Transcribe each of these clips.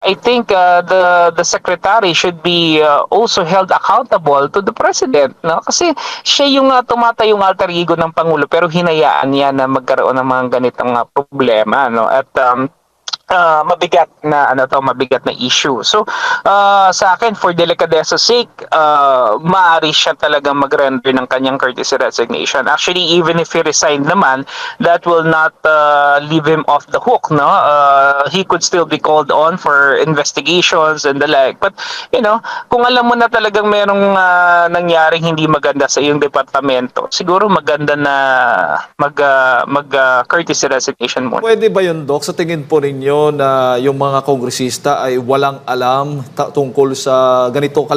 I think the secretary should be also held accountable to the president, no? Kasi siya yung tumatayong alter ego ng pangulo pero hinayaan niya na magkaroon ng mga ganitong problema, no? At mabigat na issue. So sa akin, for delicadeza sake, maaari siya talagang mag-render ng kanyang courtesy resignation. Actually, even if he resigned naman, that will not leave him off the hook, no? He could still be called on for investigations and the like. But kung alam mo na talagang merong nangyaring hindi maganda sa iyong departamento, siguro maganda na mag courtesy resignation muna. Pwede ba yun, Doc? Sa tingin po ninyo na yung mga kongresista ay walang alam tungkol sa ganito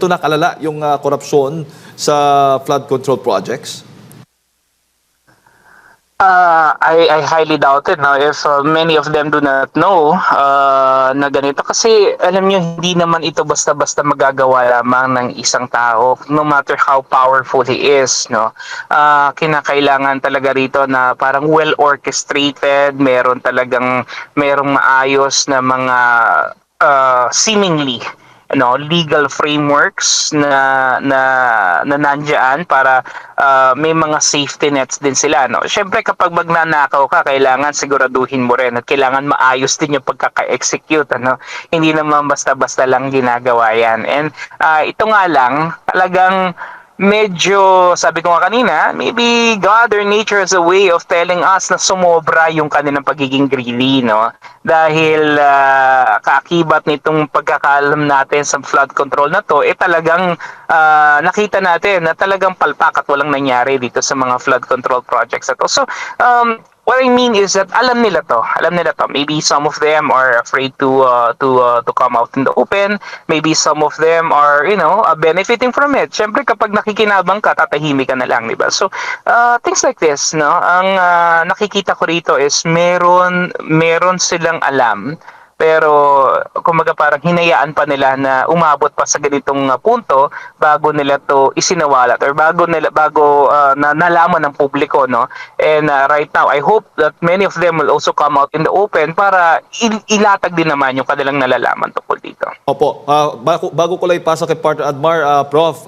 na kalala yung korupsyon sa flood control projects? I highly doubt it, no, if many of them do not know na ganito, kasi alam nyo, hindi naman ito basta-basta magagawa lamang ng isang tao, no matter how powerful he is, no. Kinakailangan talaga rito na parang well orchestrated, merong maayos na mga seemingly legal frameworks na nandiyan para may mga safety nets din sila, no. Syempre kapag magnanakaw ka, kailangan siguraduhin mo rin at kailangan maayos din yung pagkaka-execute, hindi naman basta-basta lang ginagawa yan. And ito nga lang, talagang medyo, sabi ko nga kanina, maybe God or nature has a way of telling us na sumobra yung kanilang pagiging greedy, no? Dahil kaakibat nitong pagkakaalam natin sa flood control na to, talagang nakita natin na talagang palpak at walang nangyari dito sa mga flood control projects na to. So, what I mean is that alam nila to. Maybe some of them are afraid to come out in the open. Maybe some of them are, benefiting from it. Syempre kapag nakikinabang ka, tatahimik ka na lang, di ba? So, things like this, no? Ang nakikita ko rito is meron silang alam, pero kumaga parang hinayaan pa nila na umabot pa sa ganitong punto bago nila to isinawalat or bago na nalaman ng publiko, no. And right now I hope that many of them will also come out in the open para ilatag din naman yung kanilang nalalaman tungkol dito. Opo, bago ko lang ipasa kay Partner Admar, Prof,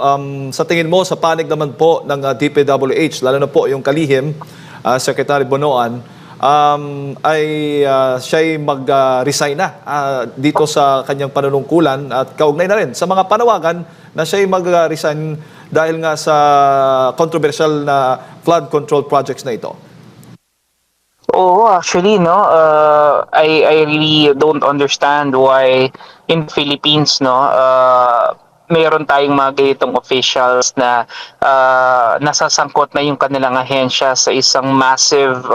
sa tingin mo sa panig naman po ng DPWH, lalo na po yung kalihim, Secretary Bonoan, siya'y mag-resign na dito sa kanyang panunungkulan at kaugnay na rin sa mga panawagan na siya'y mag-resign dahil nga sa controversial na flood control projects na ito. Oo, actually, no, I really don't understand why in the Philippines, no, mayroon tayong mga ganitong officials na nasasangkot na yung kanilang ahensya sa isang massive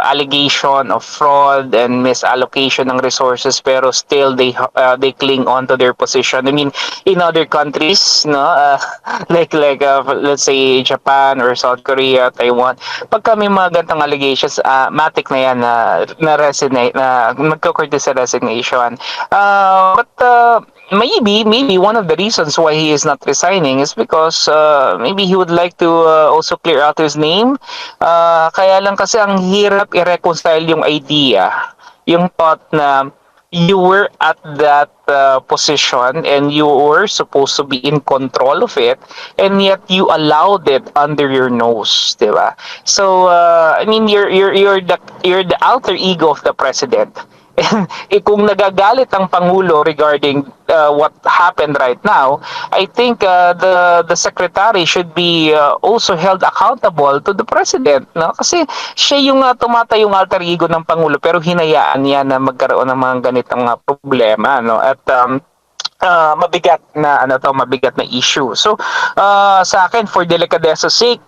allegation of fraud and misallocation ng resources, pero still they cling on to their position. I mean, in other countries, no, like let's say Japan or South Korea, Taiwan, pagka may mga ganitong allegations, matik na yan na resignate, na magko-courtesy resignation. But maybe one of the reasons why he is not resigning is because maybe he would like to also clear out his name. Kaya lang kasi ang hirap i-reconcile yung idea, yung thought na you were at that position and you were supposed to be in control of it, and yet you allowed it under your nose, diba? So I mean, you're the alter ego of the president. Kung nagagalit ang Pangulo regarding what happened right now, I think the secretary should be also held accountable to the president, no? Kasi siya yung tumatayong alter ego ng Pangulo pero hinayaan niya na magkaroon ng mga ganitong problema, no? At mabigat na issue. So sa akin, for delicadeza sake,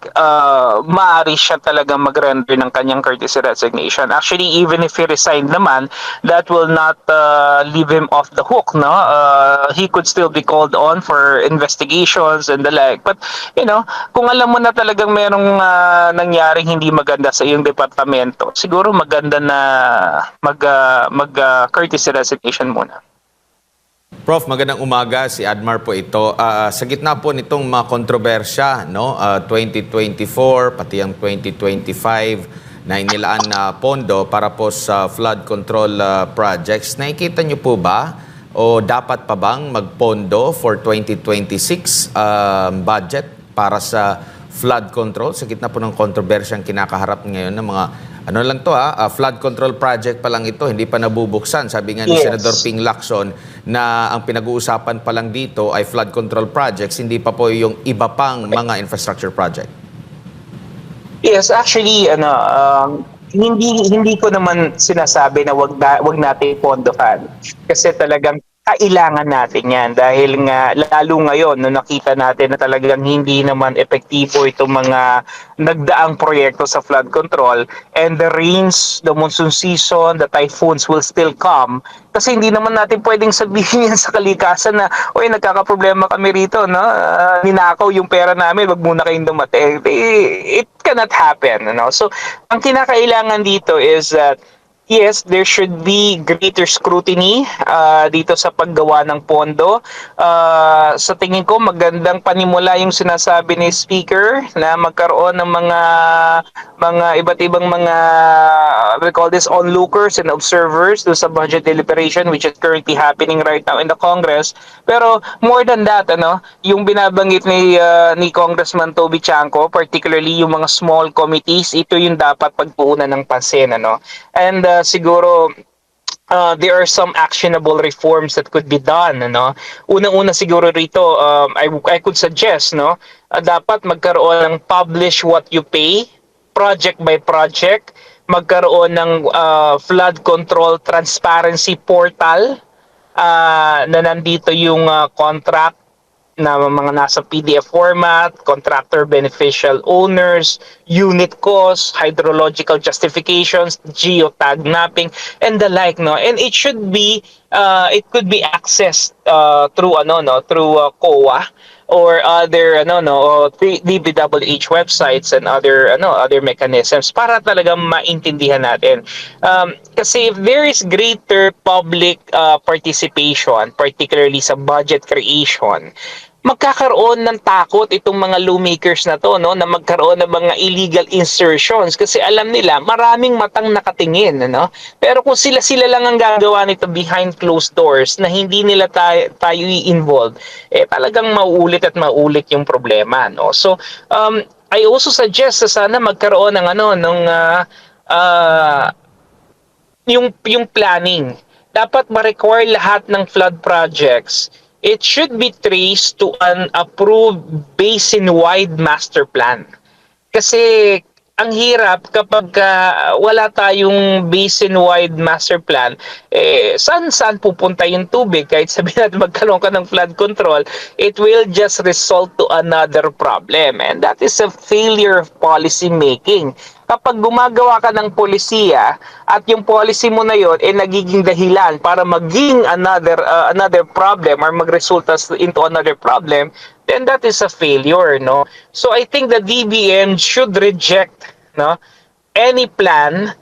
maaari siya talaga mag-render ng kanyang courtesy resignation. Actually, even if he resigned naman, that will not leave him off the hook, no. He could still be called on for investigations and the like. But kung alam mo na talagang merong nangyaring hindi maganda sa iyong departamento, siguro maganda na mag courtesy resignation muna. Prof, magandang umaga. Si Admar po ito. Sa gitna po nitong mga kontrobersya, no? 2024, pati ang 2025, na inilaan na pondo para po sa flood control projects. Nakikita niyo po ba o dapat pa bang magpondo for 2026 budget para sa flood control sa gitna po ng kontrobersyang kinakaharap ngayon ng mga flood control project pa lang ito, hindi pa nabubuksan. Sabi nga ni Yes. Senador Ping Lacson na ang pinag-uusapan pa lang dito ay flood control projects, hindi pa po yung iba pang mga infrastructure project. Yes, actually, hindi ko naman sinasabi na wag natin pondohan kasi talagang kailangan natin yan dahil nga lalo ngayon no nakita natin na talagang hindi naman epektibo itong mga nagdaang proyekto sa flood control, and the rains, the monsoon season, the typhoons will still come kasi hindi naman natin pwedeng sabihin yan sa kalikasan na oy nagkakaproblema kami rito no, ninakaw yung pera namin, wag muna kayong dumating. It cannot happen, no? So ang kinakailangan dito is that yes, there should be greater scrutiny dito sa paggawa ng pondo. Sa tingin ko, magandang panimula yung sinasabi ni Speaker na magkaroon ng mga iba't ibang mga, we call this onlookers and observers do sa budget deliberation which is currently happening right now in the Congress. Pero more than that, yung binabanggit ni Congressman Toby Chanco, particularly yung mga small committees, ito yung dapat pagtuunan ng pansin, And siguro there are some actionable reforms that could be done, Unang-una siguro rito, I could suggest, dapat magkaroon ng publish what you pay, project by project, magkaroon ng flood control transparency portal na nandito yung contract na mga nasa PDF format, contractor beneficial owners, unit costs, hydrological justifications, geotag mapping, and the like, And it should be, it could be accessed through COA or other DPWH websites and other mechanisms para talagang maintindihan natin. Kasi if there is greater public participation, particularly sa budget creation, magkakaroon ng takot itong mga lawmakers na to, na magkaroon ng mga illegal insertions kasi alam nila maraming matang nakatingin, Pero kung sila lang ang gagawa nito behind closed doors na hindi nila tayo i-involve, talagang mauulit at maulit yung problema, So I also suggest na sana magkaroon ng yung planning. Dapat ma-require lahat ng flood projects. It should be traced to an approved basin-wide master plan. Kasi ang hirap kapag wala tayong basin-wide master plan, saan pupunta yung tubig? Kahit sabihin natin magkaroon ka ng flood control, it will just result to another problem. And that is a failure of policy making. Kapag gumagawa ka ng polisiya at yung policy mo na yon nagiging dahilan para maging another problem or magresulta into another problem, then that is a failure, So I think the DBM should reject, any plan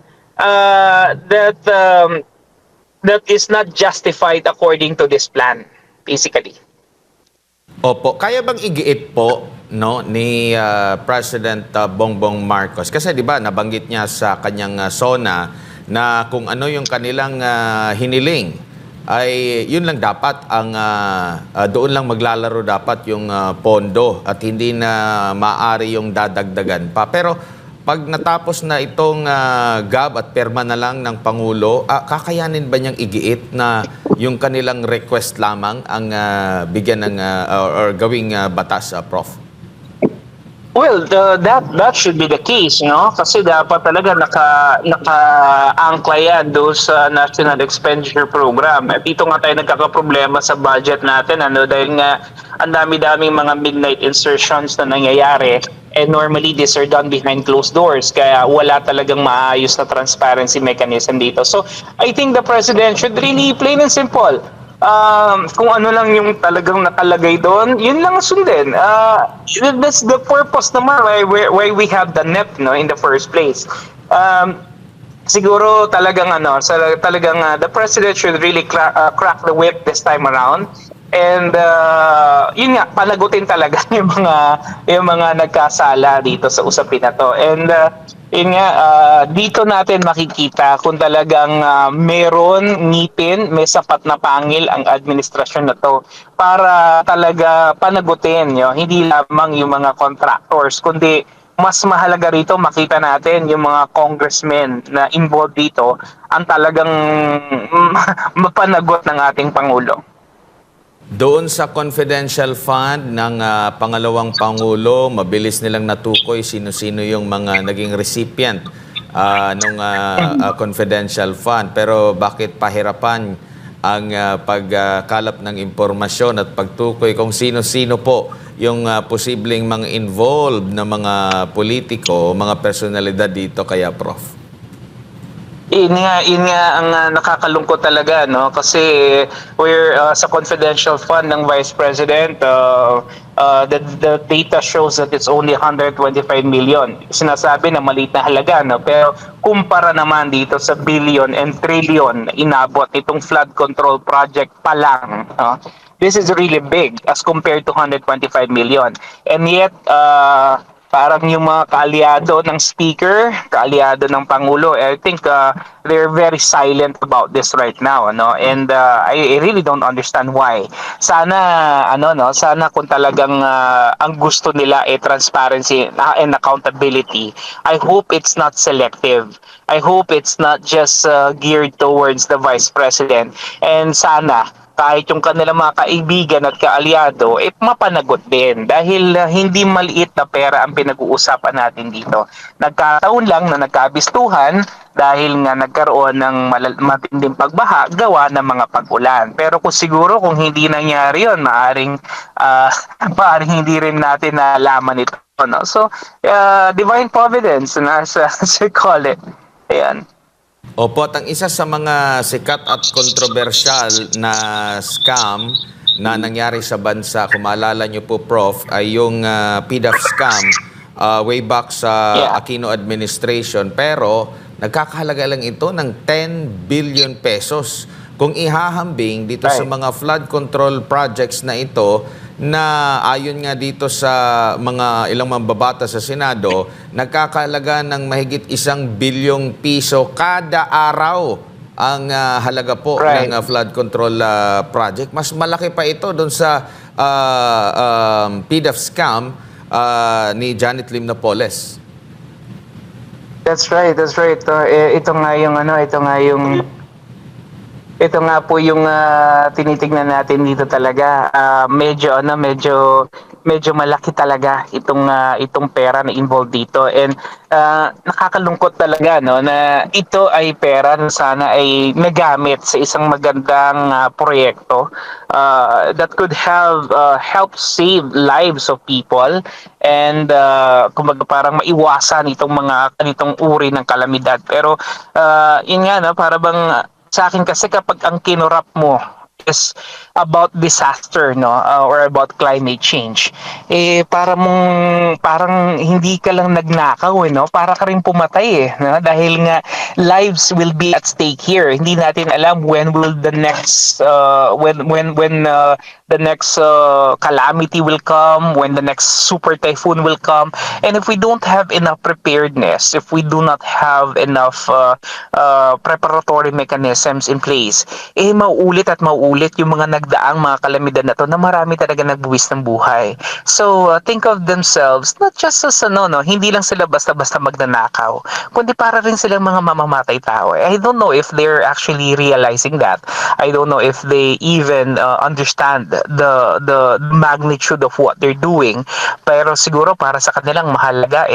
that is not justified according to this plan, basically. Opo, kaya bang igiit po ni President Bongbong Marcos? Kasi 'di ba nabanggit niya sa kanyang SONA na kung ano yung kanilang hiniling ay yun lang dapat ang doon lang maglalaro dapat yung pondo at hindi na maaari yung dadagdagan pa. Pero pag natapos na itong GAB at perma na lang ng Pangulo, kakayanin ba niyang igiit na yung kanilang request lamang ang bigyan ng or gawing batas, Prof? Well, that should be the case, Kasi dapat talaga naka-angkla yan doon sa National Expenditure Program. At ito nga tayo nagkakaproblema sa budget natin, dahil nga ang dami-daming mga midnight insertions na nangyayari. And normally, these are done behind closed doors. Kaya wala talagang maayos na transparency mechanism dito. So, I think the President should really, plain and simple, kung ano lang yung talagang nakalagay doon, yun lang sundin. That's the purpose naman why we have the NEP, in the first place. Siguro talagang the President should really crack the whip this time around. And yun nga, panagutin talaga yung mga nagkasala dito sa usapin na to. And Yun nga, dito natin makikita kung talagang meron ngipin, may sapat na pangil ang administrasyon na to para talaga panagutin, hindi lamang yung mga contractors, kundi mas mahalaga rito makita natin yung mga congressmen na involved dito ang talagang mapanagot ng ating Pangulo. Doon sa confidential fund ng pangalawang Pangulo, mabilis nilang natukoy sino-sino yung mga naging recipient ng confidential fund. Pero bakit pahirapan ang pagkalap ng impormasyon at pagtukoy kung sino-sino po yung posibleng mga involved na mga politiko, mga personalidad dito kaya, Prof? Yun nga ang nakakalungkot talaga, no? Kasi we're sa confidential fund ng Vice President, the data shows that it's only 125 million. Sinasabi na maliit na halaga, no? Pero kumpara naman dito sa billion and trillion na inabot itong flood control project pa lang, no? This is really big as compared to 125 million. And yet, parang yung mga kaalyado ng speaker, kaalyado ng Pangulo, I think they're very silent about this right now, no? And I really don't understand why. Sana sana kung talagang ang gusto nila ay transparency and accountability. I hope it's not selective. I hope it's not just geared towards the Vice President. And sana kahit yung kanilang mga kaibigan at kaalyado, mapanagot din. Dahil hindi maliit na pera ang pinag-uusapan natin dito. Nagkataon lang na nagkabistuhan dahil nga nagkaroon ng matinding pagbaha gawa ng mga pag-ulan. Pero kung hindi nangyari yun, maaring hindi rin natin nalaman ito. No? So, divine providence, as we call it. Ayan. Opo, at ang isa sa mga sikat at kontrobersyal na scam na nangyari sa bansa, kung maalala nyo po, Prof, ay yung PDAF scam way back sa Aquino administration. Pero nagkakahalaga lang ito ng 10 billion pesos. Kung ihahambing dito sa mga flood control projects na ito, na ayon nga dito sa mga ilang mambabata sa Senado, nagkakahalaga ng mahigit 1 bilyong piso kada araw ang halaga po ng flood control project. Mas malaki pa ito doon sa PDAF scam ni Janet Lim Napoles. That's right. Ito nga po yung tinitignan natin dito talaga. Medyo malaki talaga itong pera na involved dito, and nakakalungkot talaga, no, na ito ay pera na sana ay nagamit sa isang magandang proyekto that could have help save lives of people, and kumbaga parang maiwasan itong uri ng kalamidad. Pero yun nga, no, para bang sa akin kasi kapag ang kinurap mo is about disaster, no, or about climate change, parang hindi ka lang nagnakaw, no, para ka rin pumatay, no? Dahil nga lives will be at stake here. Hindi natin alam when will the next the next calamity will come, when the next super typhoon will come. And if we don't have enough preparedness, if we do not have enough preparatory mechanisms in place, mauulit at mauulit yung mga nagdaang mga kalamidad na to na marami talaga nagbuwis ng buhay. So think of themselves not just as hindi lang sila basta-basta magnanakaw, kundi para rin silang mga mamamatay tao. I don't know if they're actually realizing that. I don't know if they even understand the magnitude of what they're doing. Pero siguro para sa kanilang mahalaga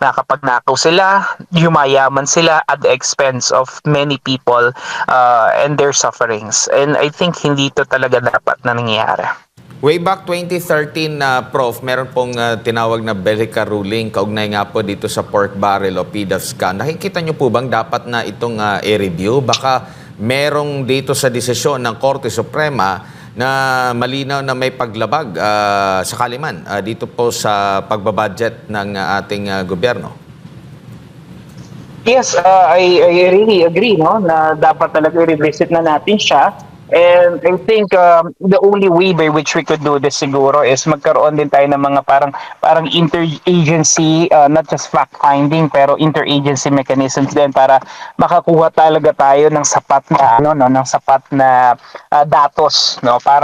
nakapagnakaw sila, yumayaman sila at the expense of many people and their sufferings. And I think hindi to talaga dapat na nangyayari. Way back 2013, Prof, meron pong tinawag na Belica ruling, kaugnay nga po dito sa pork barrel o PDAF scam. Nakikita nyo po bang dapat na itong i-review? Baka merong dito sa desisyon ng Korte Suprema na malinaw na may paglabag sakali man dito po sa pagbabudget ng ating gobyerno. Yes, I really agree, no, na dapat talaga i-revisit na natin siya. And I think the only way by which we could do this siguro is magkaroon din tayo ng mga parang interagency, not just fact finding pero interagency mechanisms din para makakuha talaga tayo ng sapat na ng sapat na datos, no, para